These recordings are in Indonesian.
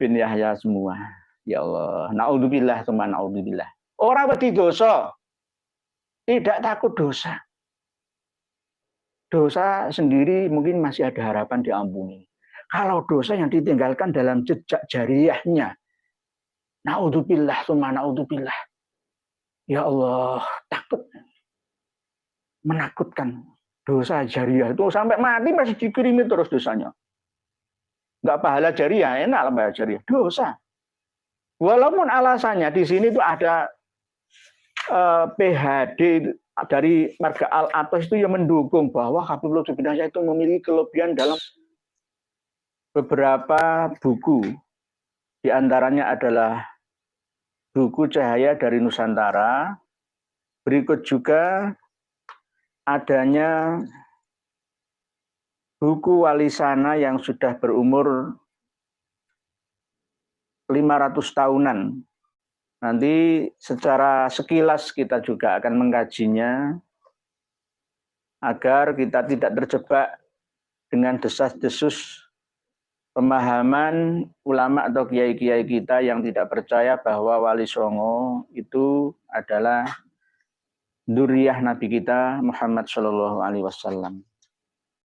bin Yahya semua. Ya Allah, naudzubillah tsumma naudzubillah. Ora wedi dosa. Tidak takut dosa. Dosa sendiri mungkin masih ada harapan diampuni. Kalau dosa yang ditinggalkan dalam jejak jariyahnya, naudzubillah tsumma naudzubillah. Ya Allah, takut. Menakutkan. Dosa jariyah itu sampai mati masih dikirimi terus dosanya. Enggak pahala jariyah, enak lah pahala jariyah. Dosa. Walaupun alasannya di sini itu ada PhD dari marga Al-Atas itu yang mendukung bahwa Habib Lutfi bin Yahya itu memiliki kelebihan dalam beberapa buku. Di antaranya adalah buku Cahaya dari Nusantara. Berikut juga adanya buku Walisana yang sudah berumur 500 tahunan. Nanti secara sekilas kita juga akan mengkajinya agar kita tidak terjebak dengan desas-desus pemahaman ulama atau kiai-kiai kita yang tidak percaya bahwa Wali Songo itu adalah dzurriyyah Nabi kita Muhammad Shallallahu Alaihi Wasallam.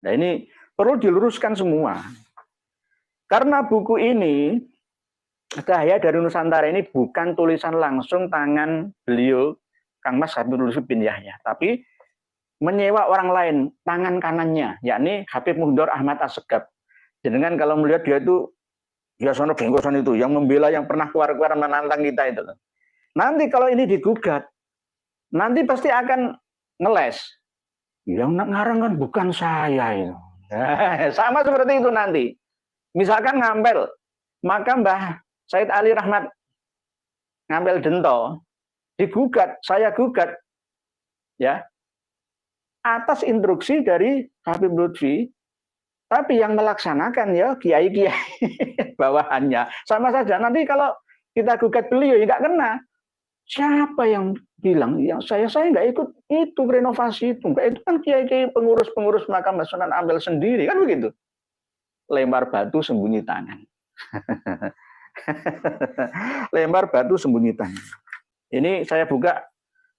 Nah ini perlu diluruskan semua. Karena buku ini, Cahaya dari Nusantara ini bukan tulisan langsung tangan beliau, Kang Mas Habib Lutfi bin Yahya, tapi menyewa orang lain, tangan kanannya, yakni Habib Muhdor Ahmad Assegaf. Jangan kalau melihat dia itu, ya sono bengkosan itu, yang membela, yang pernah keluar-keluar menantang kita itu. Nanti kalau ini digugat, nanti pasti akan ngeles. Yang ngarang kan bukan saya itu. Sama seperti itu nanti. Misalkan Ngampel, maka Mbah Said Ali Rahmat Ngampel Dento digugat, saya gugat, ya, atas instruksi dari Habib Lutfi, tapi yang melaksanakan ya kiai-kiai bawahannya. Sama saja nanti kalau kita gugat beliau ya nggak kena. Siapa yang bilang yang saya nggak ikut itu renovasi itu, nggak, itu kan kiai-kiai pengurus makam Sunan Ampel sendiri kan begitu. Lempar batu sembunyi tangan. Lempar batu sembunyi tangan. Ini saya buka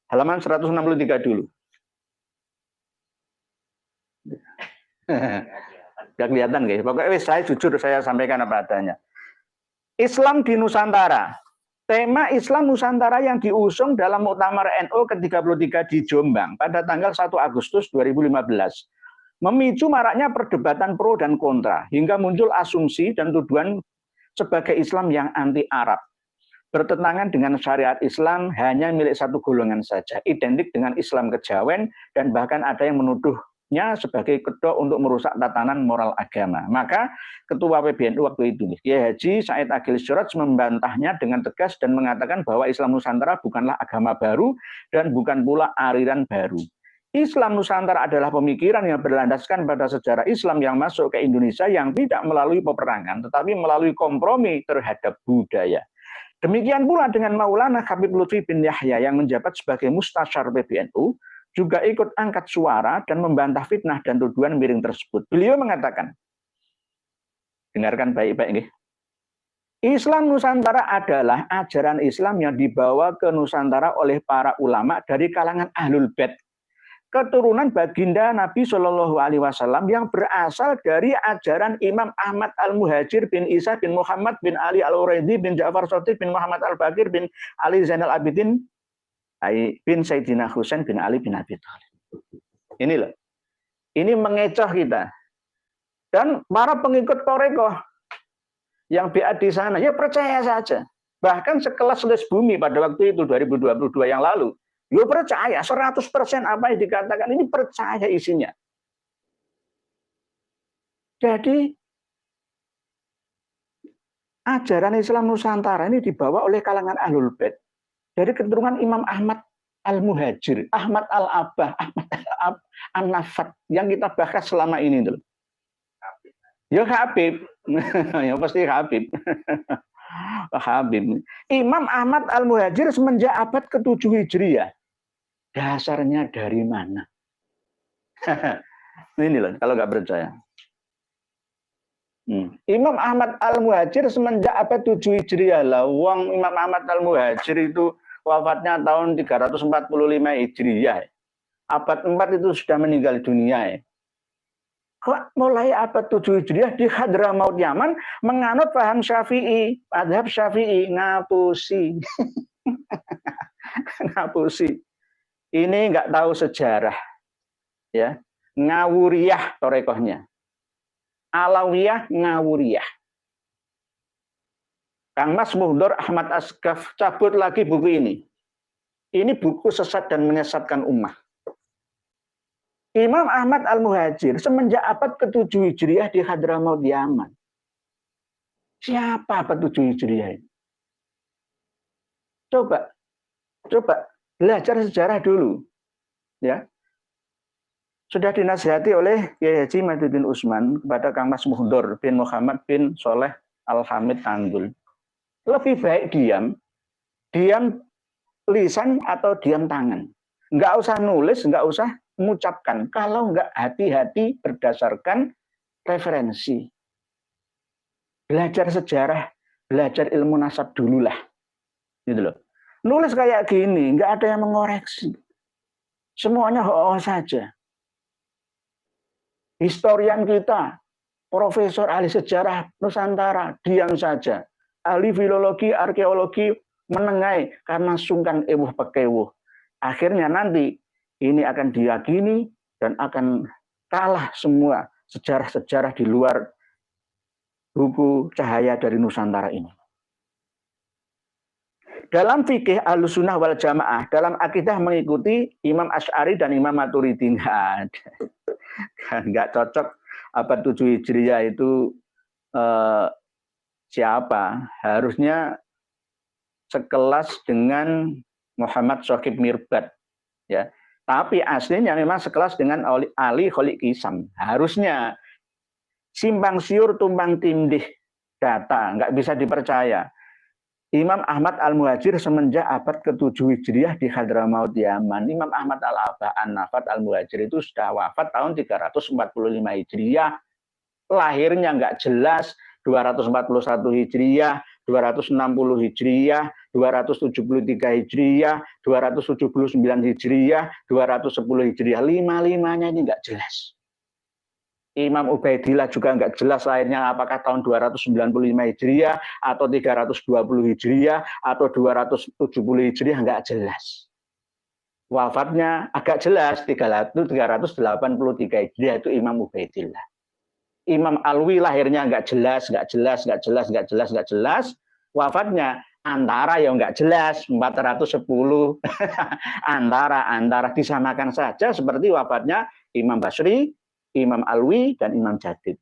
halaman 163 dulu. Gak kelihatan guys. Pokoknya saya jujur, saya sampaikan apa adanya. Islam di Nusantara. Tema Islam Nusantara yang diusung dalam Muktamar NU ke-33 di Jombang pada tanggal 1 Agustus 2015. Memicu maraknya perdebatan pro dan kontra, hingga muncul asumsi dan tuduhan sebagai Islam yang anti-Arab. Bertentangan dengan syariat Islam hanya milik satu golongan saja, identik dengan Islam kejawen, dan bahkan ada yang menuduhnya sebagai kedok untuk merusak tatanan moral agama. Maka Ketua PBNU waktu itu, Kiai Haji Said Agil Siraj, membantahnya dengan tegas dan mengatakan bahwa Islam Nusantara bukanlah agama baru dan bukan pula aliran baru. Islam Nusantara adalah pemikiran yang berlandaskan pada sejarah Islam yang masuk ke Indonesia yang tidak melalui peperangan, tetapi melalui kompromi terhadap budaya. Demikian pula dengan Maulana Habib Lutfi bin Yahya yang menjabat sebagai Mustasyar PBNU, juga ikut angkat suara dan membantah fitnah dan tuduhan miring tersebut. Beliau mengatakan, dengarkan baik-baik nih. Islam Nusantara adalah ajaran Islam yang dibawa ke Nusantara oleh para ulama dari kalangan Ahlul Bait, keturunan baginda Nabi Shallallahu Alaihi Wasallam yang berasal dari ajaran Imam Ahmad Al-Muhajir bin Isa bin Muhammad bin Ali Al-Uraidi bin Ja'far Shadiq bin Muhammad Al-Bakir bin Ali Zainal Abidin bin Sayyidina Husain bin Ali bin Abi Thalib. Ini loh, ini mengecoh kita. Dan para pengikut Torekoh yang biat di sana, ya percaya saja. Bahkan sekelas Les Bumi pada waktu itu 2022 yang lalu, ya percaya 100% apa yang dikatakan ini, percaya isinya. Jadi ajaran Islam Nusantara ini dibawa oleh kalangan Ahlul Bait dari keturunan Imam Ahmad Al-Muhajir, Ahmad Al-Abah, Ahmad An-Nafat yang kita bahas selama ini dulu. Ya Habib, ya pasti Habib. Habib. Imam Ahmad Al-Muhajir semenjak abad ke-7 Hijriah. Dasarnya dari mana? Ini loh, kalau nggak percaya. Imam Ahmad Al-Muhajir semenjak abad 7 Hijriah lah. Wong Imam Ahmad Al-Muhajir itu wafatnya tahun 345 Hijriah. Abad 4 itu sudah meninggal dunia. Kok mulai abad 7 Hijriah di Hadramaut Yaman menganut paham Syafi'i, mazhab Syafi'i, ngapusi. Ngapusi. Ini nggak tahu sejarah. Ya. Ngawuriyah torekohnya. Alawiyah, Ngawuriyah. Kang Mas Muhdor Ahmad Asgaf cabut lagi buku ini. Ini buku sesat dan menyesatkan ummah. Imam Ahmad Al-Muhajir semenjak abad ke-7 Hijriah di Hadramaut Yaman. Siapa abad 7 Hijriah ini? Coba belajar sejarah dulu. Ya. Sudah dinasihati oleh Kiai Haji Mahyudin Utsman kepada Kang Mas Muhdor bin Muhammad bin Soleh Al-Hamid Tanggul. Lebih baik diam lisan atau diam tangan. Nggak usah nulis, nggak usah mengucapkan. Kalau nggak hati-hati berdasarkan referensi. Belajar sejarah, belajar ilmu nasab dululah. Gitu loh. Nulis kayak gini, nggak ada yang mengoreksi. Semuanya ho saja. Historian kita, profesor ahli sejarah Nusantara, diam saja. Ahli filologi, arkeologi, menengai karena sungkan ewuh pekewuh. Akhirnya nanti ini akan diyakini dan akan kalah semua sejarah-sejarah di luar buku Cahaya dari Nusantara ini. Dalam fikih Ahlussunnah wal Jamaah, dalam akidah mengikuti Imam Asy'ari dan Imam Maturidi. Nggak cocok abad 7 Hijriah itu siapa? Harusnya sekelas dengan Muhammad Shokib Mirbad. Ya. Tapi aslinya memang sekelas dengan Ali Kholik Kisam. Harusnya simpang siur tumpang tindih data, nggak bisa dipercaya. Imam Ahmad Al-Muhajir semenjak abad ke-7 Hijriah di Hadramaut Yaman. Imam Ahmad Al-Aba'an Nafat Al-Muhajir itu sudah wafat tahun 345 Hijriah. Lahirnya nggak jelas, 241 Hijriah, 260 Hijriah, 273 Hijriah, 279 Hijriah, 210 Hijriah. Lima-limanya ini nggak jelas. Imam Ubaidillah juga nggak jelas lahirnya apakah tahun 295 Hijriah atau 320 Hijriah atau 270 Hijriah, nggak jelas. Wafatnya agak jelas 383 Hijriah itu Imam Ubaidillah. Imam Alwi lahirnya nggak jelas. Wafatnya antara ya nggak jelas 410 antara disamakan saja seperti wafatnya Imam Basri, Imam Alwi dan Imam Jadid.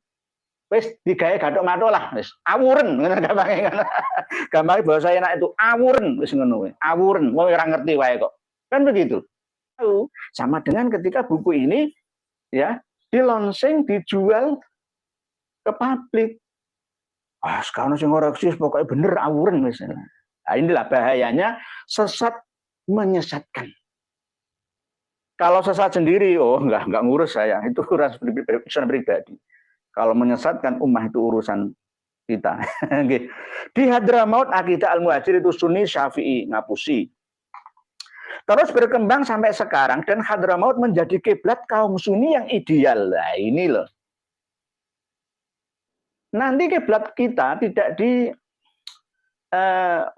Wis digawe gathok-mathok lah, wis awuren ngono gampange. Gampange bahasa enak itu awuren wis ngono. Awuren, wong ora ngerti wae kok. Kan begitu. Sama dengan ketika buku ini ya dilonsing, dijual ke publik. Sekarang sing ngoreksi pokoknya bener awuren wis. Nah, inilah bahayanya sesat menyesatkan. Kalau sesat sendiri, enggak ngurus saya. Itu urusan pribadi. Kalau menyesatkan ummah itu urusan kita. Di Hadramaut akidah Al-Muhajir itu Sunni, Syafi'i, ngapusi. Terus berkembang sampai sekarang dan Hadramaut menjadi kiblat kaum Sunni yang ideal. Nah, ini loh. Nanti kiblat kita tidak di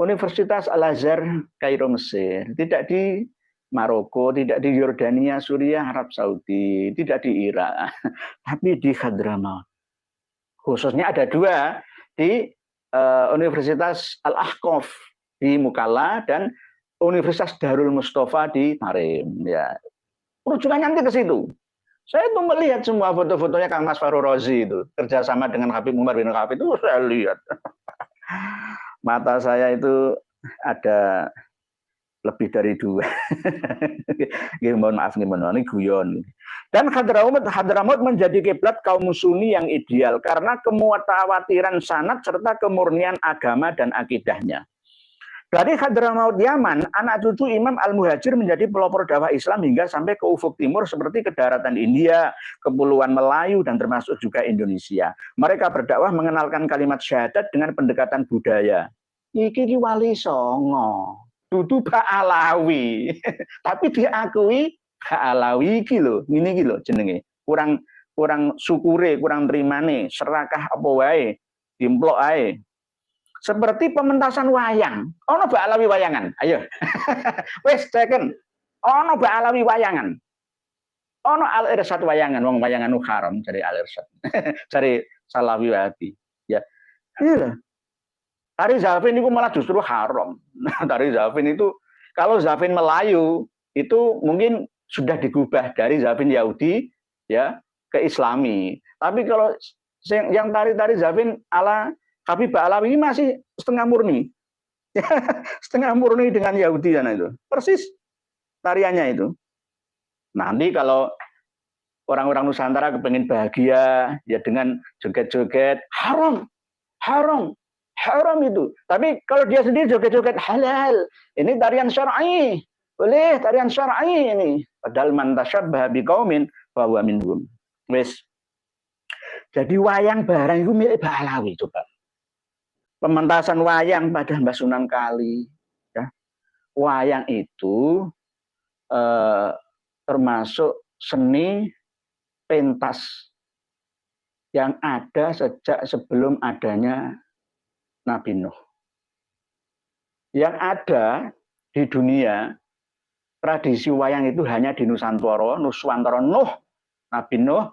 Universitas Al-Azhar Kairo Mesir, tidak di Maroko, tidak di Yordania, Suriah, Arab Saudi, tidak di Irak, tapi di Hadramaut. Khususnya ada dua di Universitas Al-Ahqaf di Mukalla dan Universitas Darul Mustafa di Tarim. Ya, rujukannya nanti ke situ. Saya tuh melihat semua foto-fotonya Kang Mas Fahru Rozi itu kerjasama dengan Habib Umar bin Khattab itu saya lihat. Mata saya itu ada lebih dari 2. Mohon maaf, ini guyon. Dan Hadramaut menjadi kiblat kaum Sunni yang ideal karena kemutawatiran sanad serta kemurnian agama dan akidahnya. Dari Hadramaut Yaman, anak cucu Imam Al-Muhajir menjadi pelopor dakwah Islam hingga sampai ke ufuk timur seperti ke daratan India, Kepulauan Melayu, dan termasuk juga Indonesia. Mereka berdakwah mengenalkan kalimat syahadat dengan pendekatan budaya. Iki wali songo, dudu Pak Alawi, tapi diakui Pak Alawi iki lho, ngene iki lho jenenge. Kurang syukure, kurang terimane, serakah apa wae, dimplok ae. Seperti pementasan wayang. Ono Mbak Alawi wayangan. Ayo. Wes ceken. Ono Mbak Alawi wayangan. Ono Al-Irsyad wayangan, wong wayangan haram dari Al-Irsyad. Dari Salawi Wahabi. Ya. Iya. Tari Zafin itu malah justru haram. Tari Zafin itu kalau Zafin Melayu itu mungkin sudah digubah dari Zafin Yahudi ya ke Islami. Tapi kalau yang tari-tari Zafin ala Habib Alawi ini masih setengah murni. Setengah murni dengan Yahudi dan itu. Persis tariannya itu. Nanti kalau orang-orang Nusantara kepengen bahagia ya dengan joget-joget, haram. Haram itu. Tapi kalau dia sendiri joget-joget halal. Ini tarian syar'i. Boleh tarian syar'i ini. Padahal man tasyabbaha biqaumin fa huwa minhum. Wes. Jadi wayang barang itu milik Mbah Alawi coba. Pementasan wayang pada Mbah Sunan Kali. Ya. Wayang itu termasuk seni pentas yang ada sejak sebelum adanya Nabi Nuh. Yang ada di dunia, tradisi wayang itu hanya di Nusantara, Nuswantara Nuh, Nabi Nuh,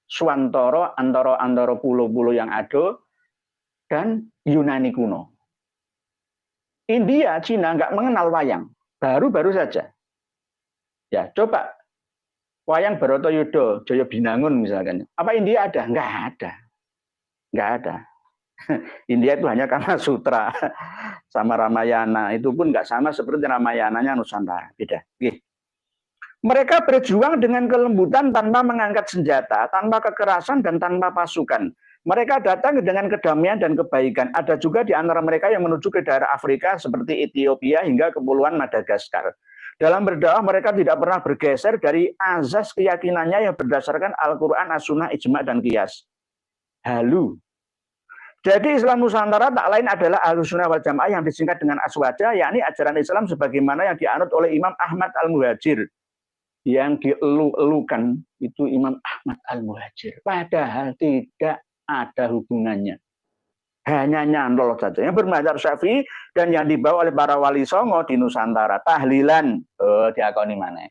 Swantara, antara pulau-pulau yang ada, dan Yunani kuno. India, Cina nggak mengenal wayang, baru-baru saja. Ya, coba wayang Bharatayuda, Jaya Binangun misalkan. Apa India ada? Nggak ada. Nggak ada. India itu hanya Kama Sutra sama Ramayana. Itu pun nggak sama seperti Ramayananya Nusantara. Beda. Gih. Mereka berjuang dengan kelembutan tanpa mengangkat senjata, tanpa kekerasan, dan tanpa pasukan. Mereka datang dengan kedamaian dan kebaikan. Ada juga di antara mereka yang menuju ke daerah Afrika seperti Ethiopia hingga Kepulauan Madagaskar. Dalam berdakwah mereka tidak pernah bergeser dari azas keyakinannya yang berdasarkan Al-Quran, As-Sunnah, Ijma' dan Qiyas. Halu. Jadi Islam Nusantara tak lain adalah Ahlussunnah wal Jamaah yang disingkat dengan Aswaja, yakni ajaran Islam sebagaimana yang dianut oleh Imam Ahmad Al-Muhajir. Yang dielu-elukan itu Imam Ahmad Al-Muhajir. Padahal tidak ada hubungannya. Hanya nyantol saja. Yang bermadzhab Syafi'i dan yang dibawa oleh para wali songo di Nusantara. Tahlilan, diakoni mana?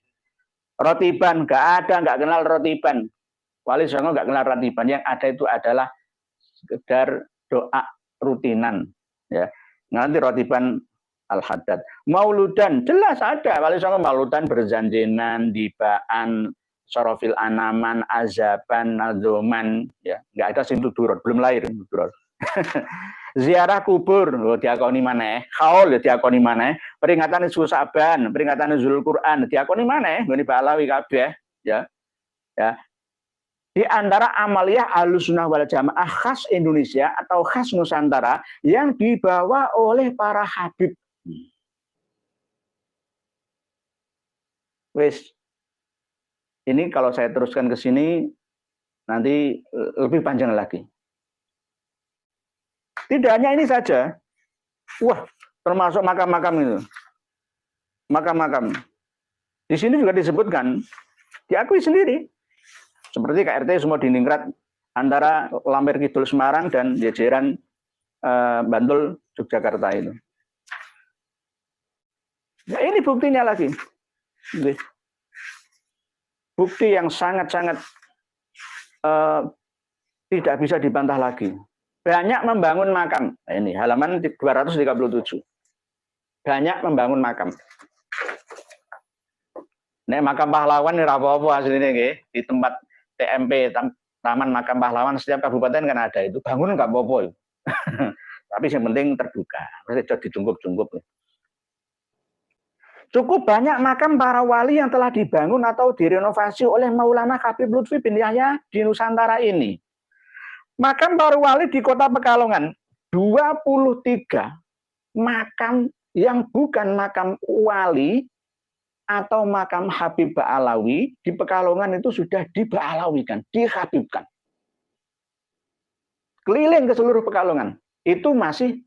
Rotiban, nggak kenal rotiban. Wali songo nggak kenal rotiban. Yang ada itu adalah sekedar doa rutinan. Ya, nanti rotiban Al-Haddad. Mauludan, jelas ada. Wali songo mauludan berjanjinan, dibaan, sorofil anaman, azaban, nazoman, ya nggak ada sing tudurot, belum lahir tudurot. Ziarah kubur, diakoni mana? Haul diakoni mana? Peringatan Saban, peringatan Zulquran, diakoni mana? Ngene Pak Alawi kabeh, ya. Ya. Di antara amaliyah Ahlussunnah wal Jamaah khas Indonesia atau khas Nusantara yang dibawa oleh para habib. Wes. Ini kalau saya teruskan ke sini, nanti lebih panjang lagi. Tidak hanya ini saja. Wah, termasuk makam-makam itu. Makam-makam. Di sini juga disebutkan, diakui sendiri. Seperti KRT Sumodiningrat antara Lampir Kidul Semarang dan Jejeran Bantul Yogyakarta itu. Ya, ini buktinya lagi. Bukti yang sangat-sangat tidak bisa dibantah lagi. Banyak membangun makam. Nah, ini halaman 237. Banyak membangun makam. Nek makam pahlawan ini apa-apa aslinya nggih, di tempat TMP, Taman Makam Pahlawan setiap kabupaten kan ada itu. Bangun nggak apa-apa. Tapi yang penting terbuka. Mesti dijungkup-jungkup. Cukup banyak makam para wali yang telah dibangun atau direnovasi oleh Maulana Habib Lutfi bin Yahya di Nusantara ini. Makam para wali di Kota Pekalongan, 23 makam yang bukan makam wali atau makam Habib Ba'alawi di Pekalongan itu sudah diba'alawikan, dihabibkan. Keliling ke seluruh Pekalongan. Itu masih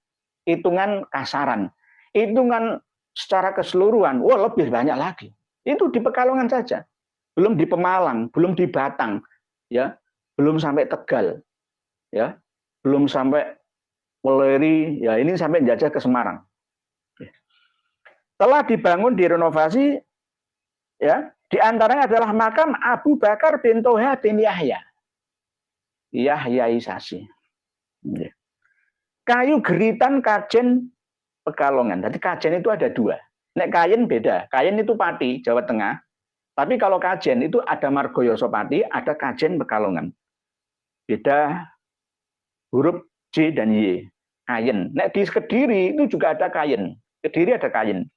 hitungan kasaran. Hitungan secara keseluruhan, wah lebih banyak lagi. Itu di Pekalongan saja. Belum di Pemalang, belum di Batang, ya, belum sampai Tegal, ya, belum sampai Weleri, ya ini sampai jajah ke Semarang. Telah dibangun, direnovasi, ya, di antaranya adalah makam Abu Bakar bin Toha bin Yahya. Yahyaisasi. Kayu geritan Kajen Pekalongan. Jadi Kajen itu ada dua. Nek Kayen beda. Kayen itu Pati, Jawa Tengah. Tapi kalau Kajen itu ada Margoyoso Pati, ada Kajen Pekalongan. Beda huruf J dan Y. Kayen. Nek di Kediri itu juga ada Kayen. Kediri ada Kayen.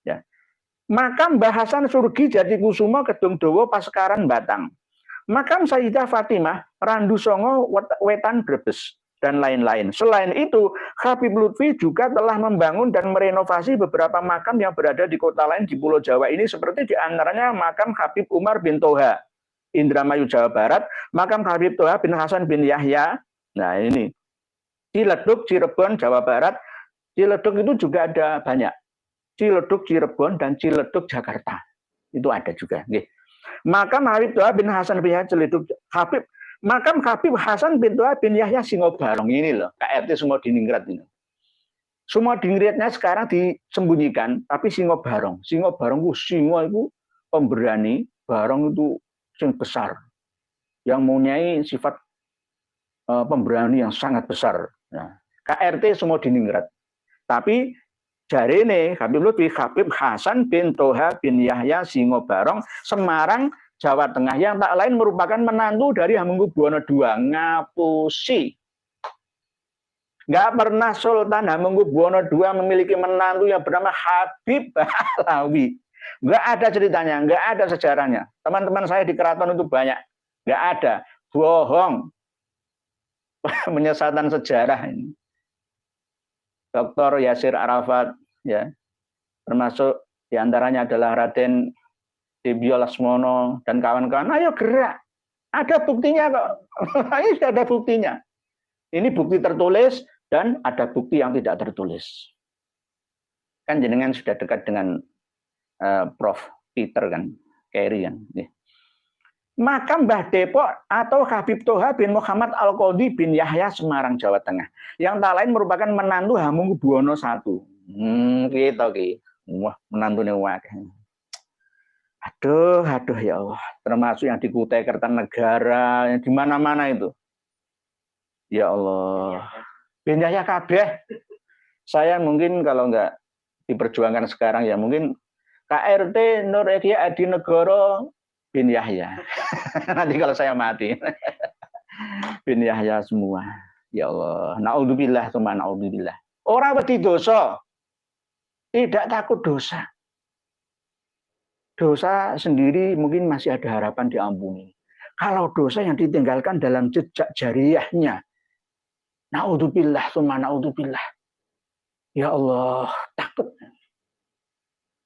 Ya. Makam Bahasan Surgi Jatikusumo Kedungdowo Paskaran Batang. Makam Sayyidah Fatimah Randu Songo Wetan Brebes dan lain-lain. Selain itu, Habib Lutfi juga telah membangun dan merenovasi beberapa makam yang berada di kota lain di Pulau Jawa ini, seperti diantaranya makam Habib Umar bin Toha, Indramayu, Jawa Barat, makam Habib Toha bin Hasan bin Yahya. Nah ini, Ciledug, Cirebon, Jawa Barat. Ciledug itu juga ada banyak. Ciledug, Cirebon, dan Ciledug, Jakarta. Itu ada juga. Makam Habib Toha bin Hasan bin Yahya, Ciledug, Habib. Makam Habib Hasan bin Toha bin Yahya Singobarong ini loh, KRT Sumodiningrat ini. Sumodiningratnya sekarang disembunyikan, tapi Singobarong. Singobarong itu singo itu pemberani, barong itu sing besar, yang mempunyai sifat pemberani yang sangat besar. Nah, KRT Sumodiningrat. Tapi jarene Habib Lutfi Habib Hasan bin Toha bin Yahya Singobarong, Semarang, Jawa Tengah, yang tak lain merupakan menantu dari Hamengkubuwono II. Ngapusi. Nggak pernah Sultan Hamengkubuwono II memiliki menantu yang bernama Habib Ba'alawi. Nggak ada ceritanya, nggak ada sejarahnya. Teman-teman saya di keraton itu banyak. Nggak ada. Bohong. Penyesatan sejarah ini. Dr. Yasir Arafat, ya, termasuk diantaranya adalah Raden Dibyo Lasmono dan kawan-kawan, ayo gerak. Ada buktinya kok. Ini ada buktinya. Ini bukti tertulis dan ada bukti yang tidak tertulis. Kan jenengan sudah dekat dengan Prof. Peter kan, Kerry kan. Makam Mbah Depok atau Habib Toha bin Muhammad Al-Qodi bin Yahya Semarang, Jawa Tengah. Yang tak lain merupakan menantu Hamengkubuwono I. Gitu ki. Wah, menantune wakil. Aduh ya Allah, termasuk yang di Kutai Kertanegara, yang di mana-mana itu. Ya Allah, bin Yahya kabeh. Saya mungkin kalau nggak diperjuangkan sekarang ya mungkin KRT Nur Eki Adinegoro bin Yahya. Nanti kalau saya mati, bin Yahya semua. Ya Allah, naudzubillah tsumma naudzubillah. Ora wedi dosa, tidak takut dosa. Dosa sendiri mungkin masih ada harapan diampuni. Kalau dosa yang ditinggalkan dalam jejak jariyahnya, naudzubillah tsumma naudzubillah. Ya Allah, takut.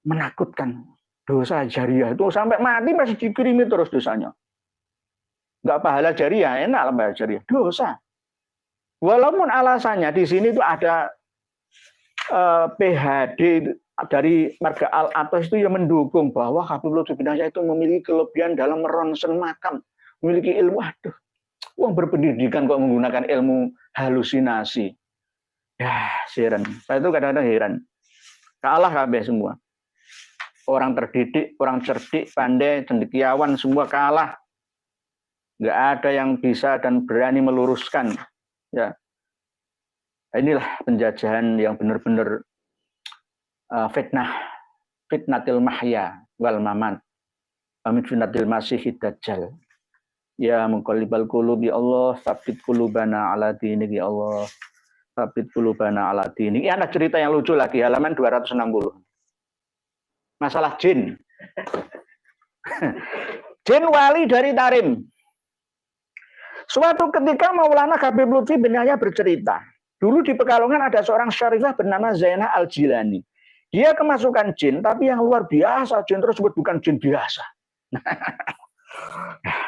Menakutkan. Dosa jariyah itu sampai mati masih dikirimi terus dosanya. Enggak pahala jariyah, enak lah pahala jariyah. Dosa. Walaupun alasannya di sini itu ada PhD dari marga Al-Atas itu yang mendukung bahwa Habib Lutfi bin Yahya itu memiliki kelebihan dalam meronsen makam, memiliki ilmu. Aduh, uang berpendidikan kok menggunakan ilmu halusinasi. Ya, heran. Saya itu kadang-kadang heran. Kalah kabeh semua. Orang terdidik, orang cerdik, pandai, cendekiawan semua kalah. Nggak ada yang bisa dan berani meluruskan. Ya, inilah penjajahan yang benar-benar fitnatil mahya wal mamat, amin fitnatil masihid dajjal. Ya muqallibal qulub, ya Allah, tsabbit qulubana ala dinik, ya Allah, tsabbit qulubana ala dinik. Ini ada cerita yang lucu lagi, halaman 260. Masalah jin. Jin wali dari Tarim. Suatu ketika Maulana Habib Lutfi bin Yahya bercerita, Dulu di Pekalongan ada seorang syarifah bernama Zainah Al-Jilani. Dia kemasukan jin, tapi yang luar biasa, jin tersebut bukan jin biasa.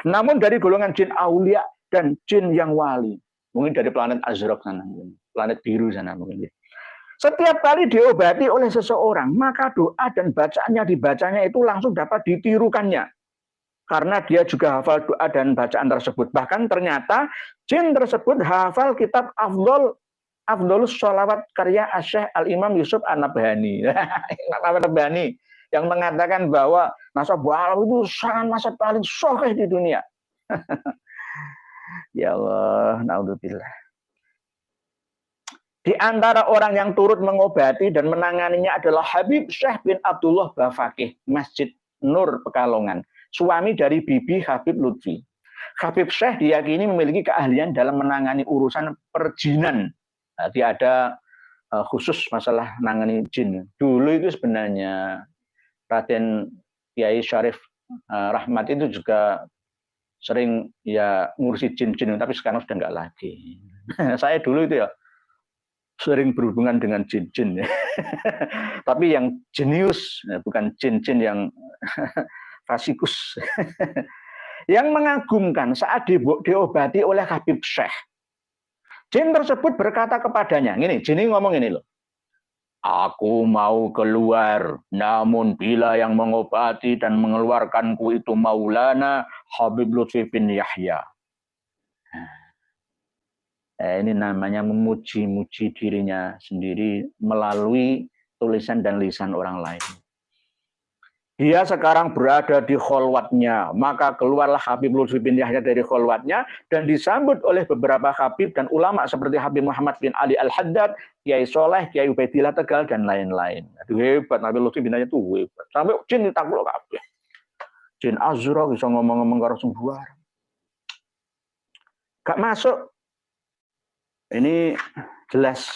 Namun dari golongan jin aulia dan jin yang wali. Mungkin dari planet Azraq sana, planet biru sana mungkin. Setiap kali diobati oleh seseorang, maka doa dan bacaannya dibacanya itu langsung dapat ditirukannya. Karena dia juga hafal doa dan bacaan tersebut. Bahkan ternyata jin tersebut hafal kitab Afdolus Sholawat karya Syekh Al-Imam Yusuf An-Nabhani. An-Nabhani yang mengatakan bahwa Nasabul Alam itu sangat masa paling sahih di dunia. Ya Allah, naudzubillah. Di antara orang yang turut mengobati dan menanganinya adalah Habib Syekh bin Abdullah Bafakih, Masjid Nur Pekalongan, suami dari Bibi Habib Lutfi. Habib Syekh diyakini memiliki keahlian dalam menangani urusan perjinan. Jadi ada khusus masalah menangani jin. Dulu itu sebenarnya Raden Kiai Syarif Rahmat itu juga sering ya ngurusi jin-jin, tapi sekarang sudah enggak lagi. Saya dulu itu ya sering berhubungan dengan jin-jin. Tapi yang jenius, bukan jin-jin yang fasikus. Yang mengagumkan saat diobati oleh Habib Syekh. Jin tersebut berkata kepadanya, gini, jin ini ngomong ini loh. Aku mau keluar, namun bila yang mengobati dan mengeluarkanku itu Maulana Habib Lutfi bin Yahya. Ini namanya memuji-muji dirinya sendiri melalui tulisan dan lisan orang lain. Dia sekarang berada di kholwatnya, maka keluarlah Habib Lutfi bin Yahya dari kholwatnya dan disambut oleh beberapa habib dan ulama seperti Habib Muhammad bin Ali Al-Haddad, Kiai Soleh, Kiai Ubaidillah Tegal dan lain-lain. Itu hebat, Habib Lutfi bin Yahya itu hebat. Sampai jin ditakluk kabeh. Jin Azra bisa ngomong-ngomong karo sembuar. Gak masuk. Ini jelas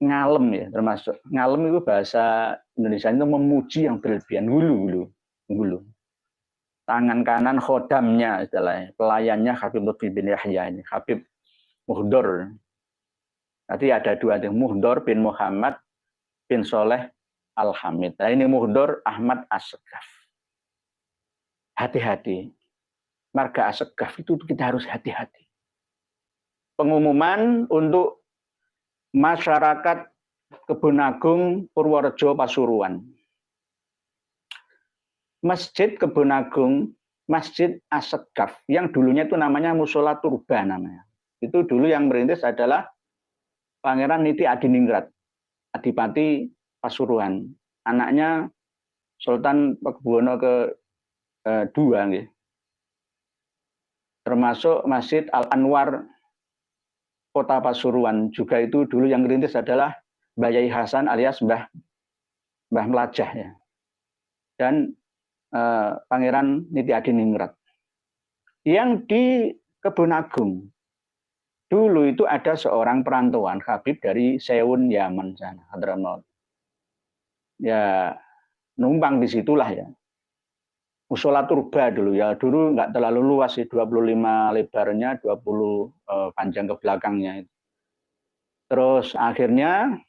ngalem ya, termasuk ngalem itu bahasa Indonesia itu memuji yang berlebihan. Hulu. Tangan kanan khodamnya istilahnya, pelayannya Habib Lutfi bin Yahya ini, Habib Muhdor. Nanti ada dua, Muhdor bin Muhammad bin Soleh Al-Hamid. Nah, ini Muhdor Ahmad As-Segaf. Hati-hati. Marga As-Segaf itu kita harus hati-hati. Pengumuman untuk masyarakat Kebun Agung Purworejo Pasuruan. Masjid Kebun Agung, Masjid As-Segaf yang dulunya itu namanya Musola Turba namanya. Itu dulu yang merintis adalah Pangeran Niti Adiningrat, Adipati Pasuruan. Anaknya Sultan Pakubuwono ke-2 gitu. Termasuk Masjid Al-Anwar Kota Pasuruan juga itu dulu yang merintis adalah Mbah Yai Hasan alias Mbah Melajah ya. Dan Pangeran Niti Adiningrat. Yang di Kebun Agung dulu itu ada seorang perantauan Habib dari Seun Yaman sana, Hadramaut. Ya numpang di situlah ya. Musola Turba dulu ya, dulu nggak terlalu luas sih, 25 lebarnya, 20 panjang ke belakangnya. Terus akhirnya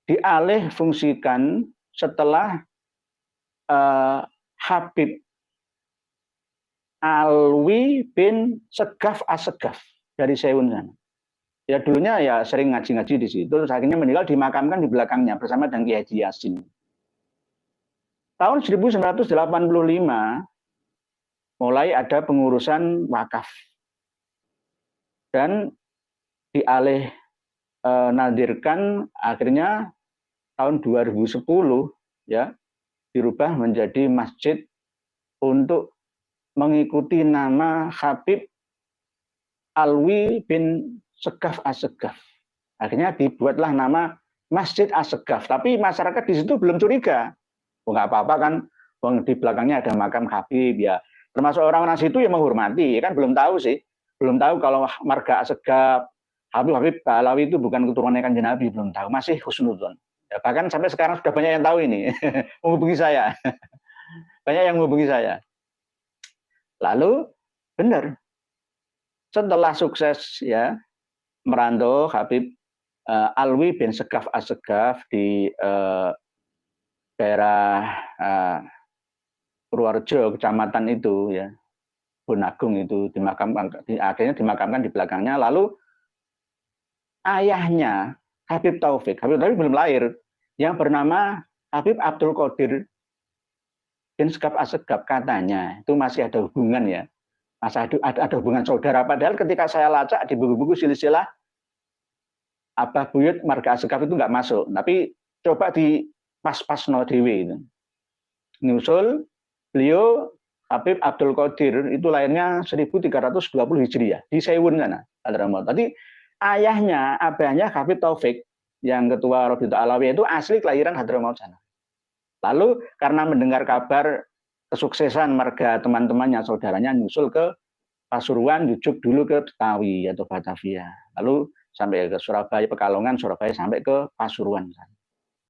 dialih fungsikan setelah Habib Alwi bin Segaf As-Segaf dari Seun sana. Ya dulunya ya sering ngaji-ngaji di situ, terus akhirnya meninggal dimakamkan di belakangnya bersama dengan Kiai Haji Yasin. Tahun 1985 mulai ada pengurusan wakaf dan dialih nadirkan akhirnya tahun 2010 ya dirubah menjadi masjid untuk mengikuti nama Habib Alwi bin Segaf As-Segaf. Akhirnya dibuatlah nama Masjid As-Segaf, tapi masyarakat di situ belum curiga. Oh, nggak apa-apa kan, di belakangnya ada makam Habib ya. Termasuk orang-orang situ yang menghormati, kan belum tahu sih. Belum tahu kalau marga As-Segaf, Habib Alawi itu bukan keturunannya Kanjeng Nabi, belum tahu. Masih husnudzon. Ya, bahkan sampai sekarang sudah banyak yang tahu ini. Menghubungi saya. Banyak yang menghubungi saya. Lalu, benar. setelah sukses ya merantau Habib Alwi bin Segaf Assegaf di daerah Purworejo, kecamatan itu ya, Bonagung itu akhirnya dimakamkan di belakangnya. Lalu ayahnya Habib Taufik belum lahir, yang bernama Habib Abdul Qadir bin Segaf Assegaf, katanya itu masih ada hubungan ya, masih ada hubungan saudara. Padahal ketika saya lacak di buku-buku silsilah Abah Buyut marga Assegaf itu nggak masuk, tapi coba di pas-pas no dewi itu nyusul beliau Habib Abdul Qadir itu lahirnya 1320 Hijriah di Sewun sana. Tadi ayahnya, abahnya Habib Taufik yang ketua Rabitul Alawiyah itu asli kelahiran Hadramaut sana. Lalu karena mendengar kabar kesuksesan marga teman-temannya, saudaranya nyusul ke Pasuruan, jujuk dulu ke Betawi atau Batavia. Lalu sampai ke Surabaya, Pekalongan, Surabaya, sampai ke Pasuruan.